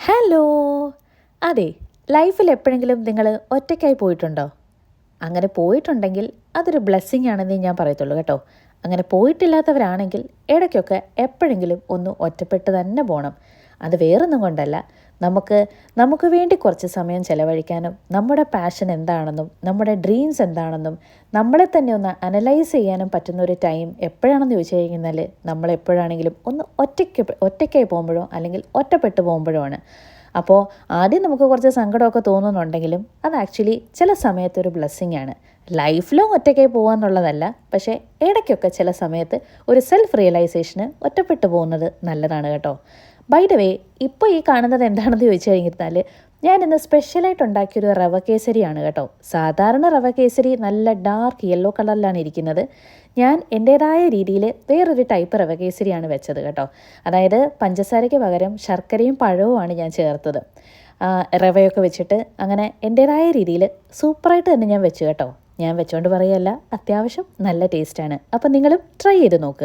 Hello. അതെ, ലൈഫിൽ എപ്പോഴെങ്കിലും നിങ്ങൾ ഒറ്റയ്ക്കായി പോയിട്ടുണ്ടോ? അങ്ങനെ പോയിട്ടുണ്ടെങ്കിൽ അതൊരു ബ്ലെസ്സിങ് ആണെന്നേ ഞാൻ പറയത്തുള്ളൂ കേട്ടോ. അങ്ങനെ പോയിട്ടില്ലാത്തവരാണെങ്കിൽ ഇടയ്ക്കൊക്കെ എപ്പോഴെങ്കിലും ഒന്ന് ഒറ്റപ്പെട്ട് തന്നെ പോകണം. അത് വേറൊന്നും കൊണ്ടല്ല, നമുക്ക് നമുക്ക് വേണ്ടി കുറച്ച് സമയം ചിലവഴിക്കാനും നമ്മുടെ പാഷൻ എന്താണെന്നും നമ്മുടെ ഡ്രീംസ് എന്താണെന്നും നമ്മളെ തന്നെ ഒന്ന് അനലൈസ് ചെയ്യാനും പറ്റുന്ന ഒരു ടൈം എപ്പോഴാണെന്ന് ചോദിച്ചു കഴിഞ്ഞാൽ നമ്മളെപ്പോഴാണെങ്കിലും ഒന്ന് ഒറ്റയ്ക്കായി പോകുമ്പോഴോ അല്ലെങ്കിൽ ഒറ്റപ്പെട്ടു പോകുമ്പോഴോ ആണ്. അപ്പോൾ ആദ്യം നമുക്ക് കുറച്ച് സങ്കടമൊക്കെ തോന്നുന്നുണ്ടെങ്കിലും അത് ആക്ച്വലി ചില സമയത്തൊരു ബ്ലെസ്സിങ് ആണ്. ലൈഫ് ലോങ് ഒറ്റയ്ക്കായി പോകുക എന്നുള്ളതല്ല, പക്ഷേ ഇടയ്ക്കൊക്കെ ചില സമയത്ത് ഒരു സെൽഫ് റിയലൈസേഷന് ഒറ്റപ്പെട്ടു പോകുന്നത് നല്ലതാണ് കേട്ടോ. ബൈ ദ വേ, ഇപ്പോൾ ഈ കാണുന്നത് എന്താണെന്ന് ചോദിച്ചു കഴിഞ്ഞാൽ ഞാനിന്ന് സ്പെഷ്യലായിട്ട് ഉണ്ടാക്കിയൊരു റവ കേസരിയാണ് കേട്ടോ. സാധാരണ റവ കേസരി നല്ല ഡാർക്ക് യെല്ലോ കളറിലാണ് ഇരിക്കുന്നത്. ഞാൻ എൻ്റേതായ രീതിയിൽ വേറൊരു ടൈപ്പ് റവ കേസരിയാണ് വെച്ചത് കേട്ടോ. അതായത് പഞ്ചസാരയ്ക്ക് പകരം ശർക്കരയും പഴവുമാണ് ഞാൻ ചേർത്തത്. റവയൊക്കെ വെച്ചിട്ട് അങ്ങനെ എൻ്റേതായ രീതിയിൽ സൂപ്പറായിട്ട് തന്നെ ഞാൻ വെച്ചു കേട്ടോ. ഞാൻ വെച്ചുകൊണ്ട് പറയുകയല്ല, അത്യാവശ്യം നല്ല ടേസ്റ്റാണ്. അപ്പം നിങ്ങളും ട്രൈ ചെയ്ത് നോക്കുക.